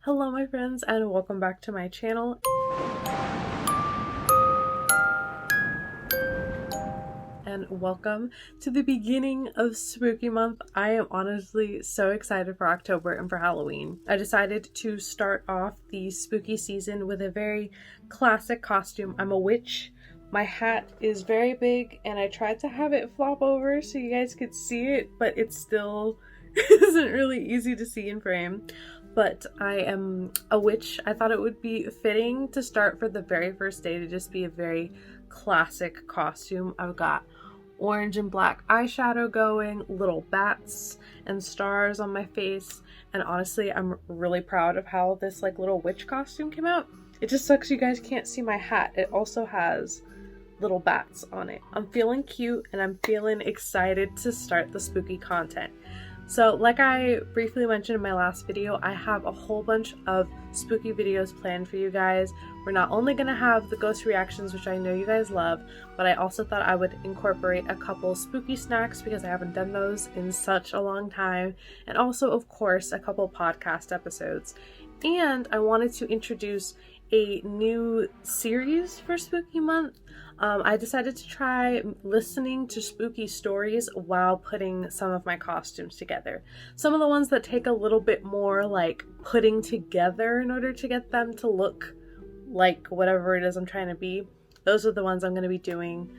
Hello my friends and welcome back to my channel. And welcome to the beginning of spooky month. I am honestly so excited for October and for Halloween. I decided to start off the spooky season with a very classic costume. I'm a witch. My hat is very big and I tried to have it flop over so you guys could see it, but it still isn't really easy to see in frame. But I am a witch. I thought it would be fitting to start for the very first day to just be a very classic costume. I've got orange and black eyeshadow going, little bats and stars on my face, and honestly I'm really proud of how this little witch costume came out. It just sucks you guys can't see my hat. It also has little bats on it. I'm feeling cute and I'm feeling excited to start the spooky content. So like I briefly mentioned in my last video, I have a whole bunch of spooky videos planned for you guys. We're not only going to have the ghost reactions, which I know you guys love, but I also thought I would incorporate a couple spooky snacks because I haven't done those in such a long time. And also, of course, a couple podcast episodes. And I wanted to introduce a new series for spooky month. I decided to try listening to spooky stories while putting some of my costumes together. Some of the ones that take a little bit more putting together in order to get them to look like whatever it is I'm trying to be. Those are the ones I'm going to be doing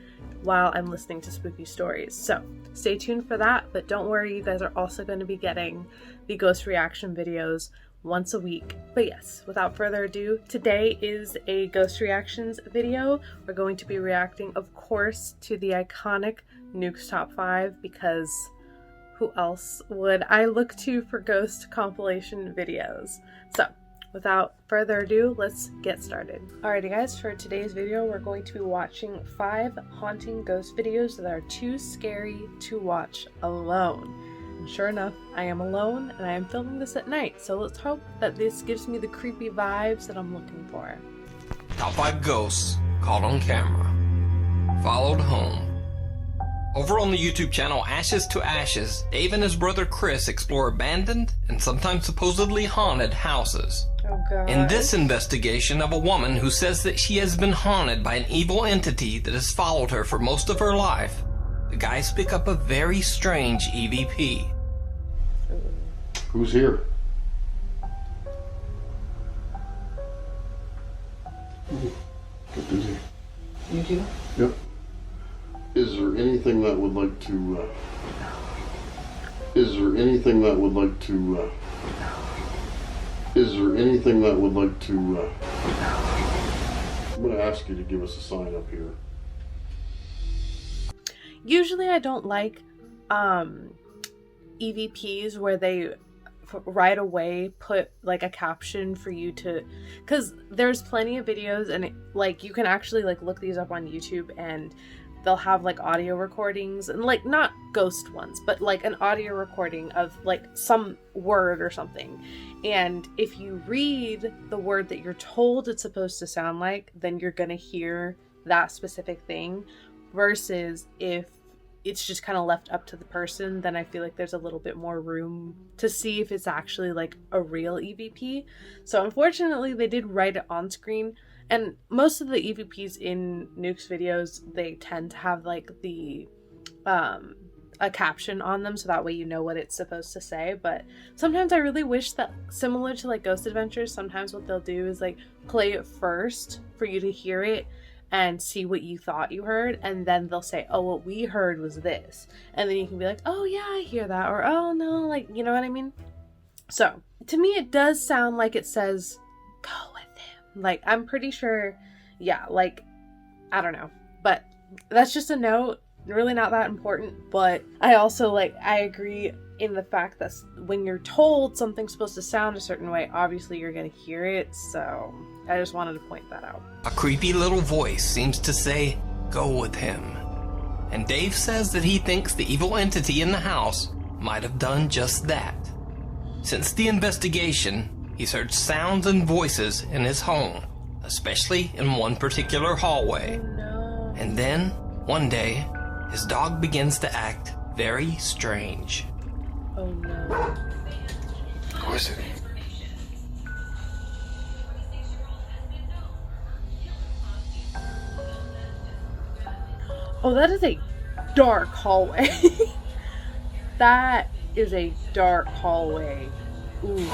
while I'm listening to spooky stories. So stay tuned for that, but don't worry, you guys are also going to be getting the ghost reaction videos once a week. But yes, without further ado, today is a ghost reactions video. We're going to be reacting, of course, to the iconic Nuke's Top 5 because who else would I look to for ghost compilation videos? So without further ado, let's get started. Alrighty guys, for today's video, we're going to be watching 5 haunting ghost videos that are too scary to watch alone. And sure enough, I am alone and I am filming this at night, so let's hope that this gives me the creepy vibes that I'm looking for. Top 5 ghosts caught on camera. Followed home. Over on the YouTube channel Ashes to Ashes, Dave and his brother Chris explore abandoned and sometimes supposedly haunted houses. Oh god. In this investigation of a woman who says that she has been haunted by an evil entity that has followed her for most of her life, the guys pick up a very strange EVP. Who's here? Get busy. You do? Yep. Is there anything that would like to, Is there anything that would like to, I'm going to ask you to give us a sign up here. Usually I don't like EVPs where they right away put a caption for you to, because there's plenty of videos and you can actually look these up on YouTube and they'll have audio recordings and not ghost ones, but an audio recording of some word or something, and if you read the word that you're told it's supposed to sound like, then you're gonna hear that specific thing. Versus if it's just kind of left up to the person, then I feel like there's a little bit more room to see if it's actually a real EVP. So unfortunately they did write it on screen, and most of the EVPs in Nuke's videos, they tend to have the a caption on them so that way you know what it's supposed to say. But sometimes I really wish that, similar to Ghost Adventures, sometimes what they'll do is play it first for you to hear it and see what you thought you heard, and then they'll say, oh, what we heard was this, and then you can be like, oh yeah, I hear that, or oh no, you know what I mean? So to me it does sound like it says go with him. I'm pretty sure, yeah, I don't know, but that's just a note, really not that important. But I also I agree in the fact that when you're told something's supposed to sound a certain way, obviously you're gonna hear it, so I just wanted to point that out. A creepy little voice seems to say, go with him. And Dave says that he thinks the evil entity in the house might have done just that. Since the investigation, he's heard sounds and voices in his home, especially in one particular hallway. Oh no. And then, one day, his dog begins to act very strange. Oh no. Who is it? Oh, that is a dark hallway. That is a dark hallway. Ooh.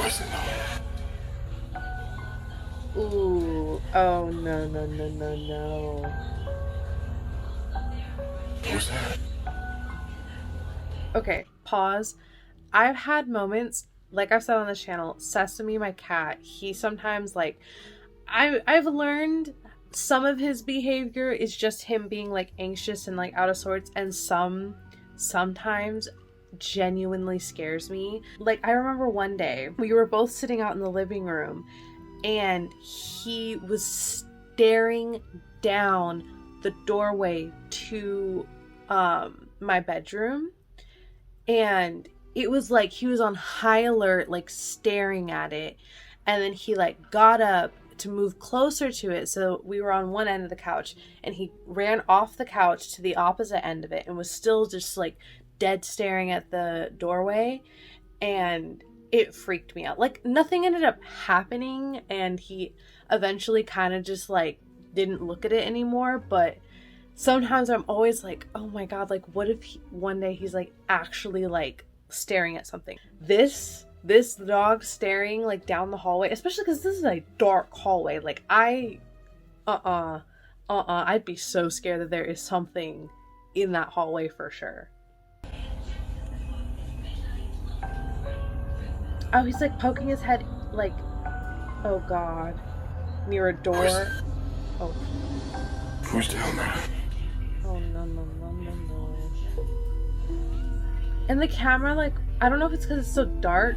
Ooh. Oh, no, no, no, no, no. Who's that? Okay, pause. I've had moments, like I've said on this channel, Sesame, my cat, he sometimes, like, I've learned some of his behavior is just him being, like, anxious and, like, out of sorts, and sometimes genuinely scares me. Like, I remember one day, we were both sitting out in the living room, and he was staring down the doorway to my bedroom, and it was like he was on high alert, like staring at it, and then he like got up to move closer to it. So we were on one end of the couch, and he ran off the couch to the opposite end of it and was still just like dead staring at the doorway, and it freaked me out. Like, nothing ended up happening, and he eventually kind of just like didn't look at it anymore, but sometimes I'm always like, oh my god, like what if one day he's like actually like staring at something. This dog staring like down the hallway, especially because this is a dark hallway, like I'd be so scared that there is something in that hallway for sure. Oh, he's like poking his head, like, oh god, near a door. Oh. Who's down there? Oh no, no, no, no, no. And the camera, like, I don't know if it's because it's so dark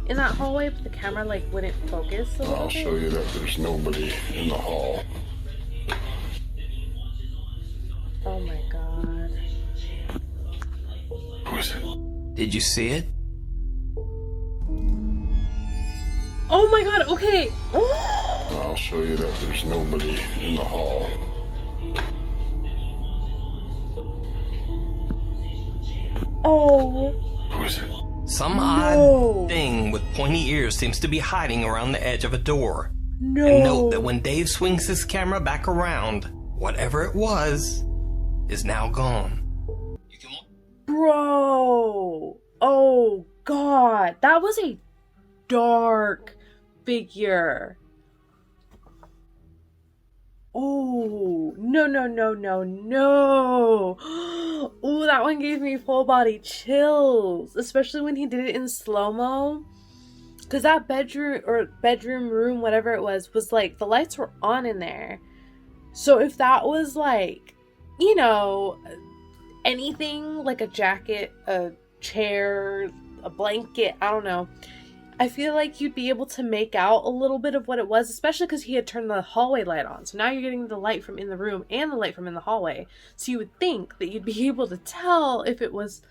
in that hallway, but the camera, like, wouldn't focus a little I'll bit. show you that there's nobody in the hall. Oh my god. Who is it? Did you see it? Oh my god, okay. I'll show you that there's nobody in the hall. Oh. Who is it? Some odd thing with pointy ears seems to be hiding around the edge of a door. No. And note that when Dave swings his camera back around, whatever it was is now gone. Bro. Oh god. That was a dark figure. Oh, no, no, no, no, no. Oh, that one gave me full body chills, especially when he did it in slow-mo. Because that bedroom room, whatever it was like, the lights were on in there. So if that was like, you know, anything, like a jacket, a chair, a blanket, I don't know, I feel like you'd be able to make out a little bit of what it was, especially because he had turned the hallway light on. So now you're getting the light from in the room and the light from in the hallway. So you would think that you'd be able to tell if it was...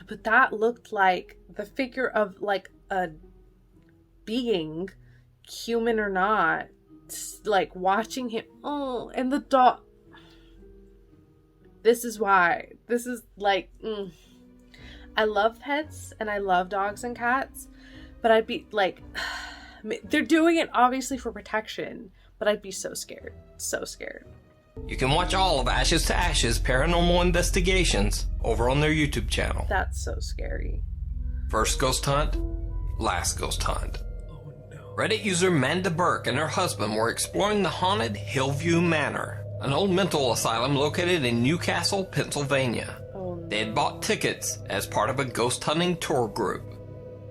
But that looked like the figure of like a being, human or not, like watching him. Oh, and the dog... This is why. This is like... I love pets and I love dogs and cats. But I'd be like, they're doing it obviously for protection, but I'd be so scared. So scared. You can watch all of Ashes to Ashes Paranormal Investigations over on their YouTube channel. That's so scary. First ghost hunt, last ghost hunt. Oh no. Reddit user Manda Burke and her husband were exploring the haunted Hillview Manor, an old mental asylum located in Newcastle, Pennsylvania. Oh no. They had bought tickets as part of a ghost hunting tour group.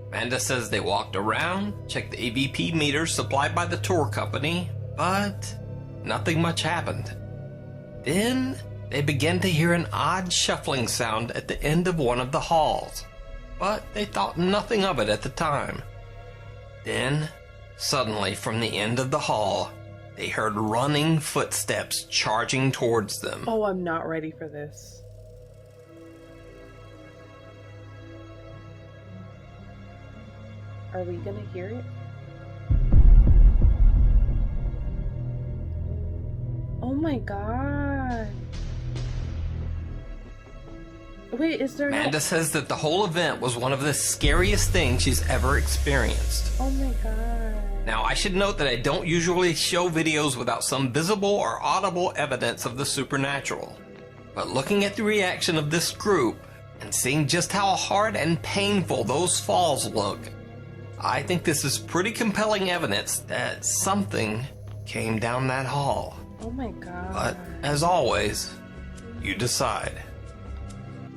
Amanda says they walked around, checked the EVP meters supplied by the tour company, but nothing much happened. Then they began to hear an odd shuffling sound at the end of one of the halls, but they thought nothing of it at the time. Then, suddenly from the end of the hall, they heard running footsteps charging towards them. Oh, I'm not ready for this. Are we gonna hear it? Oh my god. Wait, is there Amanda says that the whole event was one of the scariest things she's ever experienced. Oh my god. Now, I should note that I don't usually show videos without some visible or audible evidence of the supernatural. But looking at the reaction of this group and seeing just how hard and painful those falls look, I think this is pretty compelling evidence that something came down that hall. Oh my god. But as always, you decide.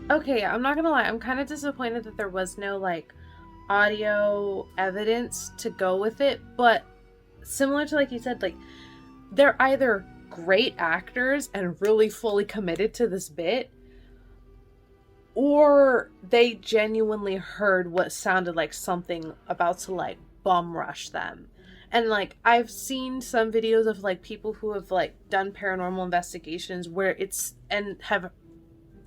Okay, I'm not gonna lie, I'm kind of disappointed that there was no like audio evidence to go with it, but similar to like you said, like they're either great actors and really fully committed to this bit, or they genuinely heard what sounded like something about to like bum rush them. And like I've seen some videos of like people who have like done paranormal investigations where it's and have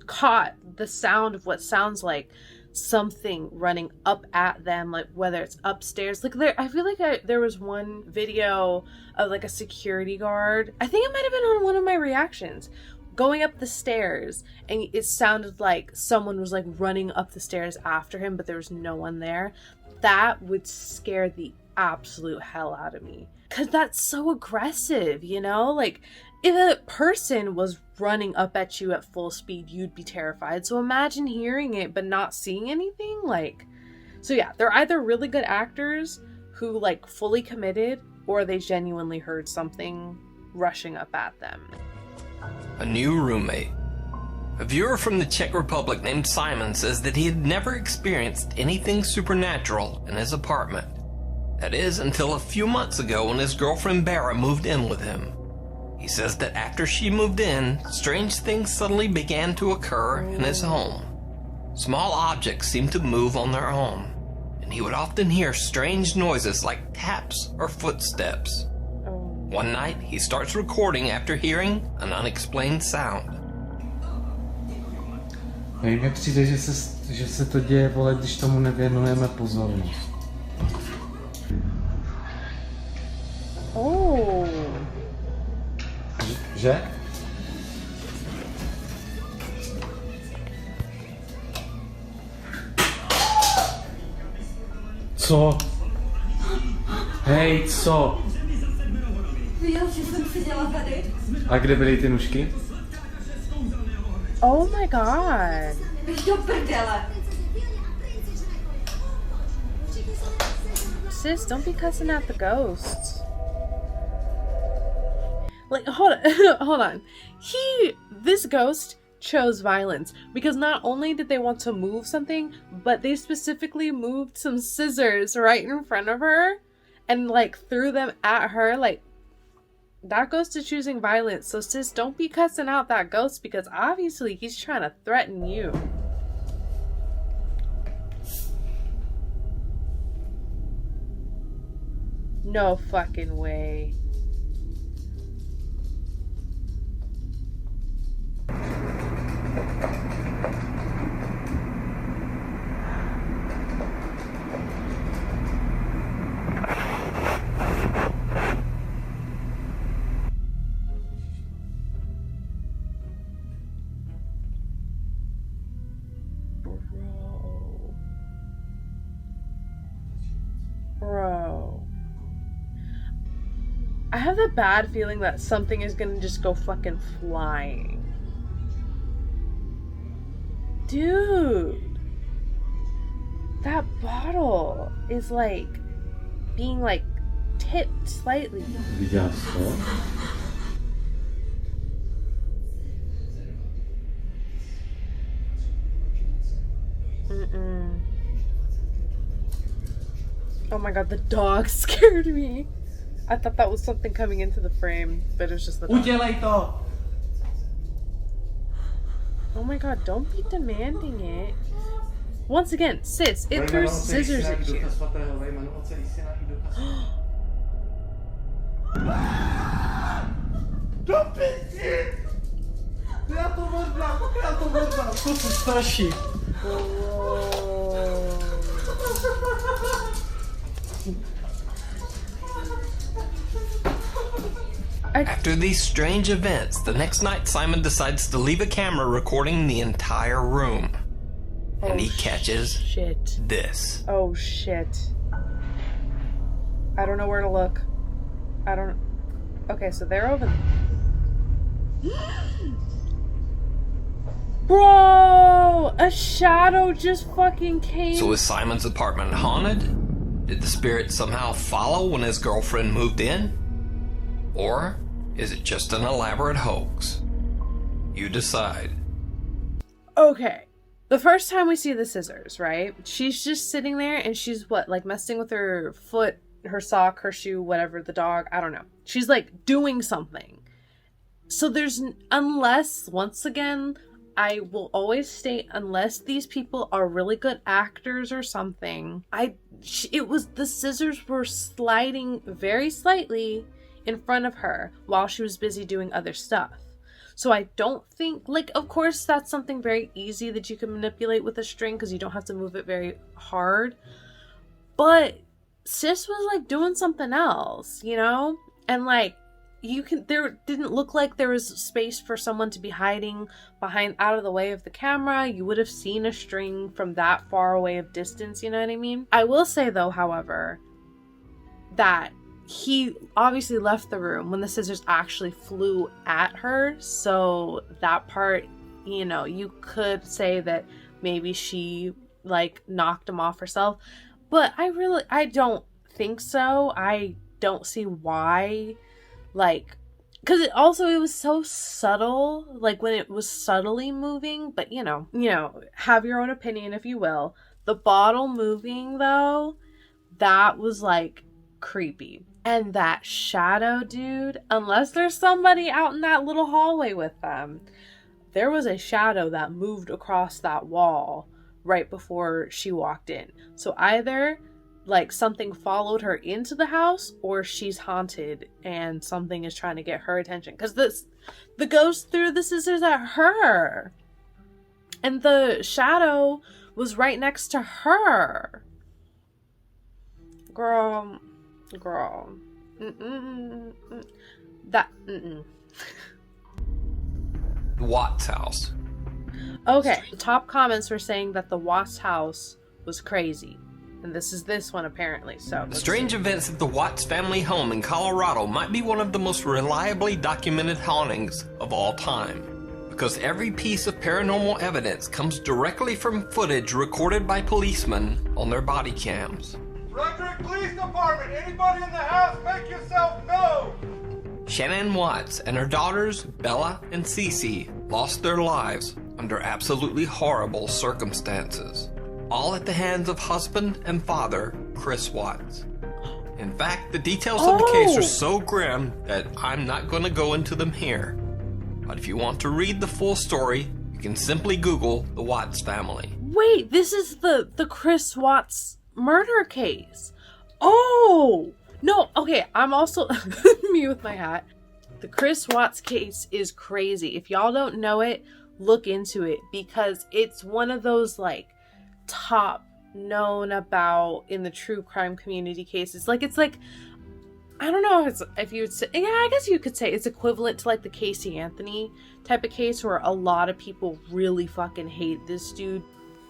caught the sound of what sounds like something running up at them, like whether it's upstairs. Like I feel like there was one video of like a security guard, I think it might have been on one of my reactions, going up the stairs, and it sounded like someone was like running up the stairs after him, but there was no one there. That would scare the absolute hell out of me, because that's so aggressive, you know? Like if a person was running up at you at full speed, you'd be terrified. So imagine hearing it but not seeing anything. Like, so yeah, they're either really good actors who like fully committed, or they genuinely heard something rushing up at them. A new roommate. A viewer from the Czech Republic named Simon says that he had never experienced anything supernatural in his apartment. That is, until a few months ago when his girlfriend Bara moved in with him. He says that after she moved in, strange things suddenly began to occur in his home. Small objects seemed to move on their own, and he would often hear strange noises like taps or footsteps. One night, he starts recording after hearing an unexplained sound. Mně přijde, že se to děje, vole, když tomu nevěnujeme pozornost. Oh. Že? Co? Hej, co? Viděl, že jsem seděla tady? A kde byly ty nůžky? Oh my god. Běž do prdele. Sis, don't be cussing out the ghosts. Like, hold on. This ghost chose violence because not only did they want to move something, but they specifically moved some scissors right in front of her and like threw them at her. Like, that ghost is choosing violence. So sis, don't be cussing out that ghost because obviously he's trying to threaten you. No fucking way. Bro. I have the bad feeling that something is gonna just go fucking flying. Dude. That bottle is like being like tipped slightly. Viděla jsi to? Mm-mm. Oh my god, the dog scared me. I thought that was something coming into the frame, but it was just the dog. Udělej to! Oh my god, don't be demanding it. Once again, sis, it threw scissors at you. Do pěti! Já to možná, to se straší. After these strange events, the next night Simon decides to leave a camera recording the entire room. And he catches shit. this. Oh shit. I don't know where to look. I don't... Okay, so they're over... Bro, a shadow just fucking came. So is Simon's apartment haunted? Did the spirit somehow follow when his girlfriend moved in? Or is it just an elaborate hoax? You decide. Okay. The first time we see the scissors, right? She's just sitting there and she's what, like messing with her foot, her sock, her shoe, whatever, the dog, I don't know. She's like doing something. So there's, unless, once again, I will always state, unless these people are really good actors or something, it was, the scissors were sliding very slightly in front of her while she was busy doing other stuff. So I don't think, like, of course that's something very easy that you can manipulate with a string because you don't have to move it very hard. But sis was like doing something else, you know? And like, there didn't look like there was space for someone to be hiding behind, out of the way of the camera. You would have seen a string from that far away of distance, you know what I mean? I will say though, however, that he obviously left the room when the scissors actually flew at her. So that part, you know, you could say that maybe she like knocked him off herself. But I don't think so. I don't see why. Like, because it was so subtle, like when it was subtly moving, but you know, have your own opinion if you will. The bottle moving though, that was like creepy. And that shadow dude, unless there's somebody out in that little hallway with them, there was a shadow that moved across that wall right before she walked in. So either like something followed her into the house or she's haunted and something is trying to get her attention, because the ghost threw the scissors at her and the shadow was right next to her. Girl. The Watts house. Okay, the top comments were saying that the Watts house was crazy. And this is this one apparently, so. The strange events at the Watts family home in Colorado might be one of the most reliably documented hauntings of all time, because every piece of paranormal evidence comes directly from footage recorded by policemen on their body cams. Frederick Police Department, anybody in the house, make yourself known! Shanann Watts and her daughters, Bella and Cece, lost their lives under absolutely horrible circumstances, all at the hands of husband and father, Chris Watts. In fact, the details of the case are so grim that I'm not going to go into them here. But if you want to read the full story, you can simply Google the Watts family. Wait, this is the Chris Watts murder case. Oh! No, okay, I'm also me with my hat. The Chris Watts case is crazy. If y'all don't know it, look into it, because it's one of those like top known about in the true crime community cases. Like, it's like, I don't know if you would say, yeah, I guess you could say it's equivalent to like the Casey Anthony type of case where a lot of people really fucking hate this dude.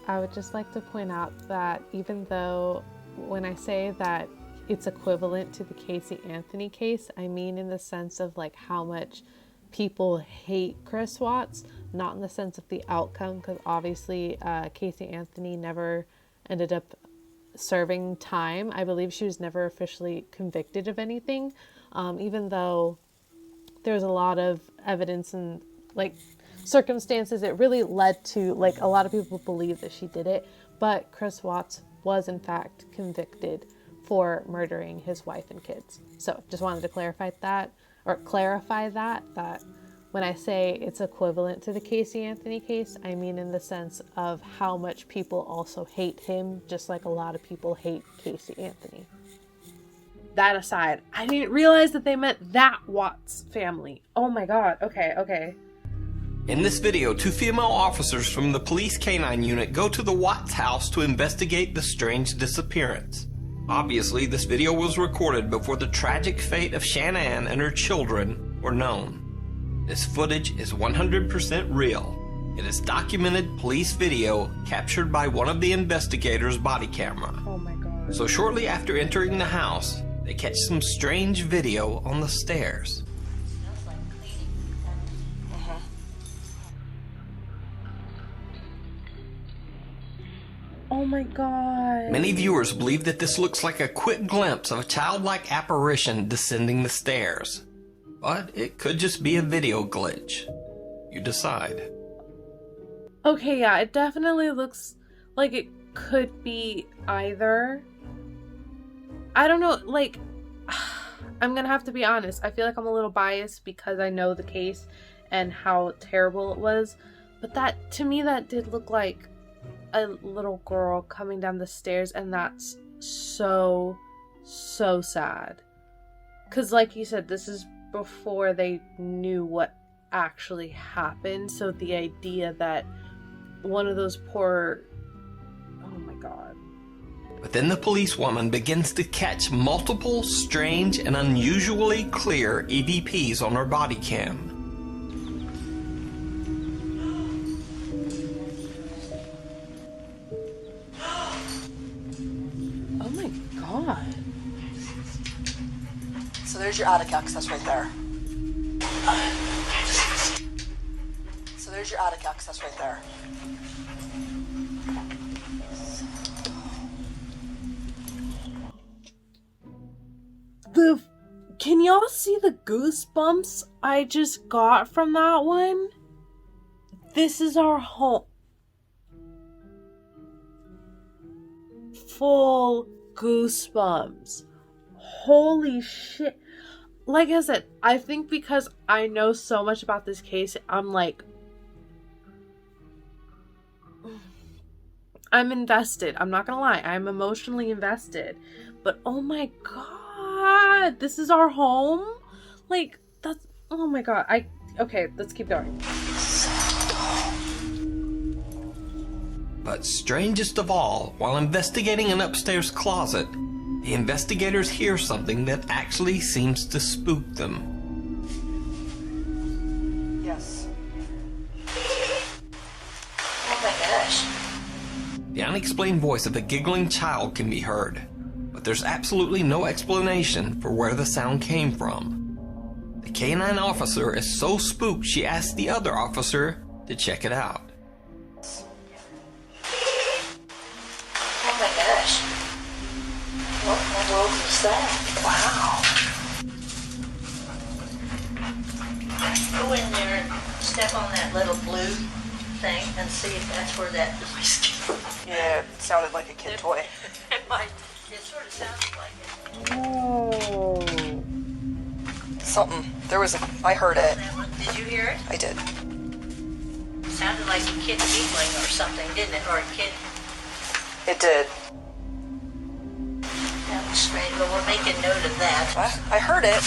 I would just like to point out that even though when I say that it's equivalent to the Casey Anthony case, I mean in the sense of like how much people hate Chris Watts, not in the sense of the outcome, because obviously Casey Anthony never ended up serving time. I believe she was never officially convicted of anything, even though there's a lot of evidence and like circumstances it really led to, like, a lot of people believe that she did it, but Chris Watts was in fact convicted for murdering his wife and kids. So just wanted to clarify that when I say it's equivalent to the Casey Anthony case, I mean in the sense of how much people also hate him, just like a lot of people hate Casey Anthony. That aside, I didn't realize that they meant that Watts family. Oh my god, okay. In this video, 2 female officers from the police canine unit go to the Watts house to investigate the strange disappearance. Obviously, this video was recorded before the tragic fate of Shanann and her children were known. This footage is 100% real. It is documented police video captured by one of the investigators' body camera. Oh my god. So shortly after entering the house, they catch some strange video on the stairs. my god. Many viewers believe that this looks like a quick glimpse of a childlike apparition descending the stairs. But it could just be a video glitch. You decide. Okay, yeah, it definitely looks like it could be either. I don't know, like, I'm gonna have to be honest. I feel like I'm a little biased because I know the case and how terrible it was. But that, to me, that did look like a little girl coming down the stairs, and that's so sad. Because like you said, this is before they knew what actually happened. So the idea that one of those poor... Oh my god. But then the policewoman begins to catch multiple strange and unusually clear EVPs on her body cam. Oh my god. So there's your attic access right there. So there's your attic access right there. Can y'all see the goosebumps I just got from that one? This is our home. Full goosebumps. Holy shit. Like I said, I think because I know so much about this case, I'm like... I'm invested. I'm not gonna lie. I'm emotionally invested. But oh my god, this is our home? Like, that's... Oh my god. Okay, let's keep going. But strangest of all, while investigating an upstairs closet, the investigators hear something that actually seems to spook them. Yes. Oh my gosh. The unexplained voice of a giggling child can be heard, but there's absolutely no explanation for where the sound came from. The canine officer is so spooked she asks the other officer to check it out. Oh my gosh. What in the world was that? Wow. Go in there and step on that little blue thing and see if that's where that noise came from. Yeah, it sounded like a kid toy. It might. It sort of sounds like it. Oh. Something. I heard it. That one, did you hear it? I did. It sounded like a kid giggling or something, didn't it? Or a kid. It did. That was strange, but we'll make a note of that. I heard it.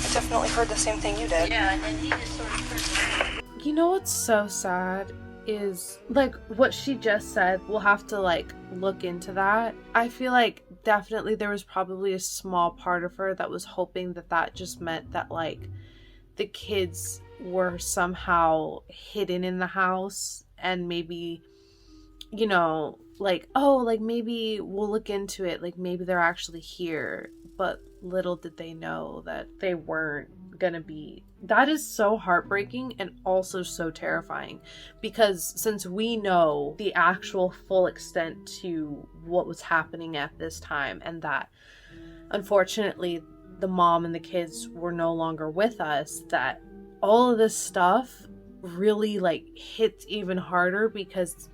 I definitely heard the same thing you did. Yeah, and then he just sort of heard. You know what's so sad is, like, what she just said. We'll have to, like, look into that. I feel like definitely there was probably a small part of her that was hoping that that just meant that, like, the kids were somehow hidden in the house, and maybe, you know, like, oh, like, maybe we'll look into it, like, maybe they're actually here. But little did they know that they weren't gonna be. That is so heartbreaking and also so terrifying, because since we know the actual full extent to what was happening at this time, and that unfortunately the mom and the kids were no longer with us, that all of this stuff really, like, hits even harder, because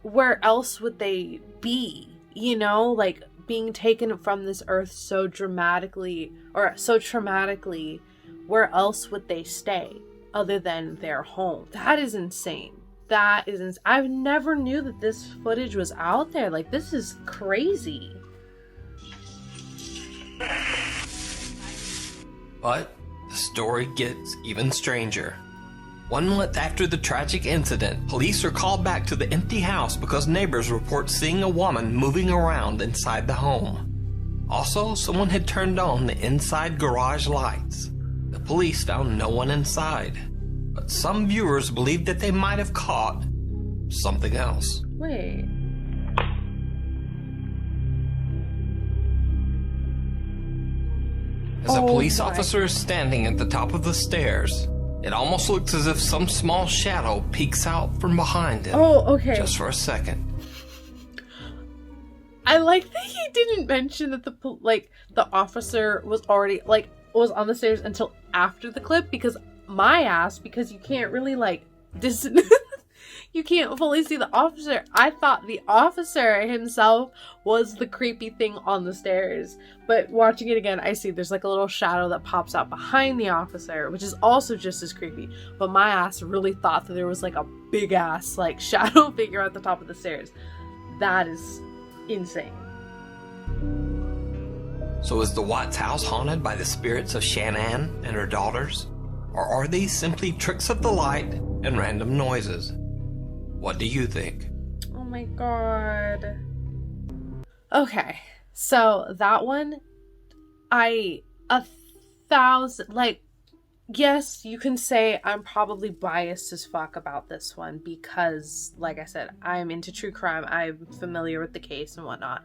where else would they be? You know, like, being taken from this earth so dramatically, or so traumatically, where else would they stay other than their home? That is insane. That is I never knew that this footage was out there. Like, this is crazy. But the story gets even stranger. 1 month after the tragic incident, police are called back to the empty house because neighbors report seeing a woman moving around inside the home. Also, someone had turned on the inside garage lights. The police found no one inside, but some viewers believe that they might have caught something else. Wait. As a police officer is standing at the top of the stairs, It almost looks as if some small shadow peeks out from behind him. Oh, okay. Just for a second. I like that he didn't mention that the officer was already was on the stairs until after the clip, because you can't really you can't fully see the officer. I thought the officer himself was the creepy thing on the stairs. But watching it again, I see there's like a little shadow that pops out behind the officer, which is also just as creepy. But my ass really thought that there was like a big ass like shadow figure at the top of the stairs. That is insane. So is the Watts house haunted by the spirits of Shanann and her daughters? Or are these simply tricks of the light and random noises? What do you think? Oh my god. Okay, so that one, yes, you can say I'm probably biased as fuck about this one because, like I said, I'm into true crime. I'm familiar with the case and whatnot.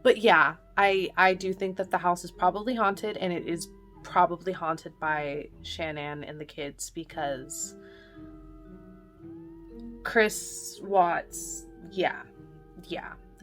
But yeah, I do think that the house is probably haunted, and it is probably haunted by Shanann and the kids because Chris Watts, yeah.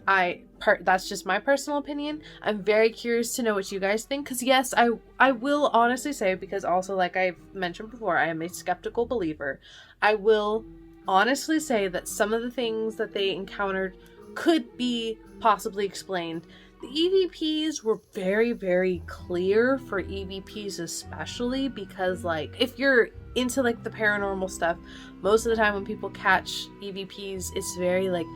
That's just my personal opinion. I'm very curious to know what you guys think, because yes, I will honestly say, because also like I've mentioned before, I am a skeptical believer. I will honestly say that some of the things that they encountered could be possibly explained. The EVPs were very, very clear for EVPs, especially because like if you're into like the paranormal stuff, most of the time when people catch EVPs, it's very like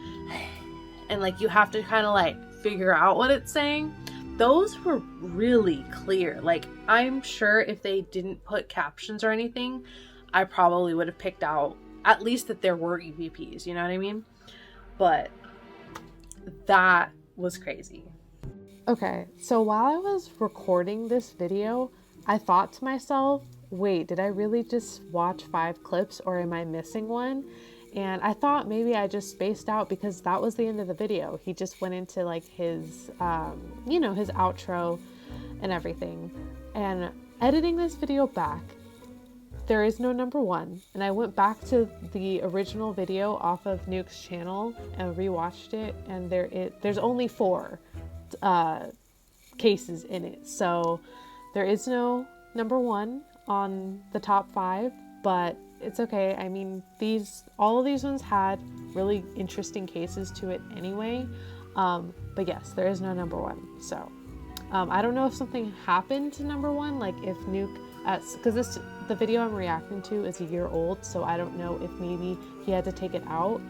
and like you have to kind of like figure out what it's saying. Those were really clear. Like I'm sure if they didn't put captions or anything, I probably would have picked out at least that there were EVPs, you know what I mean? But that was crazy. Okay, so while I was recording this video, I thought to myself, wait, did I really just watch 5 clips or am I missing one? And I thought maybe I just spaced out because that was the end of the video. He just went into like his, his outro and everything. And editing this video back, there is no number 1. And I went back to the original video off of Nuke's channel and rewatched it. And there's only 4 cases in it. So there is no number 1 on the top 5, but it's okay. I mean, all of these ones had really interesting cases to it anyway. But yes, there is no number 1. So I don't know if something happened to number 1, like if Nuke, because the video I'm reacting to is a year old, so I don't know if maybe he had to take it out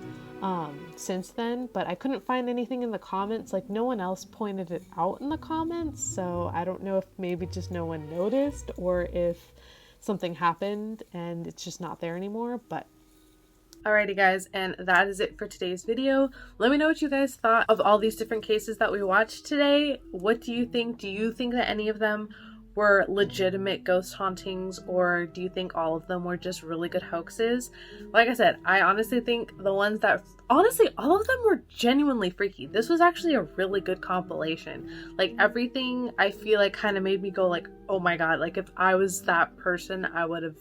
since then, but I couldn't find anything in the comments. Like no one else pointed it out in the comments, so I don't know if maybe just no one noticed or if something happened and it's just not there anymore. But alrighty guys, and that is it for today's video. Let me know what you guys thought of all these different cases that we watched today. What do you think? Do you think that any of them were legitimate ghost hauntings, or do you think all of them were just really good hoaxes? Like I said, I honestly think the ones that, honestly, all of them were genuinely freaky. This was actually a really good compilation. Like everything I feel like kind of made me go like, oh my god, like if I was that person, I would have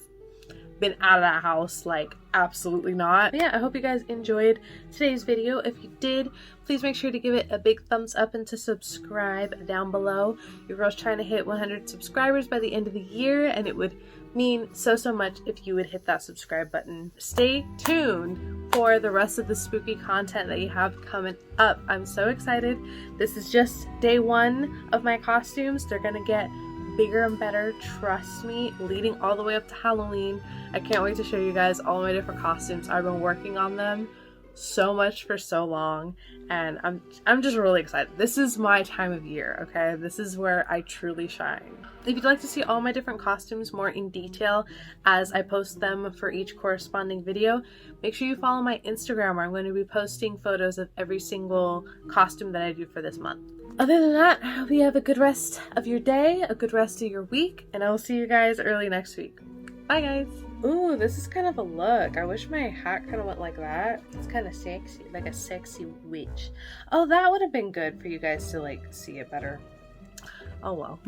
been out of that house. Like absolutely not. But yeah, I hope you guys enjoyed today's video. If you did, please make sure to give it a big thumbs up and to subscribe down below. Your girl's trying to hit 100 subscribers by the end of the year, and it would mean so much if you would hit that subscribe button. Stay tuned for the rest of the spooky content that you have coming up. I'm so excited. This is just day 1 of my costumes. They're gonna get bigger and better, trust me, leading all the way up to Halloween. I can't wait to show you guys all my different costumes. I've been working on them so much for so long, and I'm just really excited. This is my time of year, okay? This is where I truly shine. If you'd like to see all my different costumes more in detail as I post them for each corresponding video, make sure you follow my Instagram, where I'm going to be posting photos of every single costume that I do for this month. Other than that, I hope you have a good rest of your day, a good rest of your week, and I will see you guys early next week. Bye guys! Ooh, this is kind of a look. I wish my hat kind of went like that. It's kind of sexy, like a sexy witch. Oh, that would have been good for you guys to like see it better. Oh well.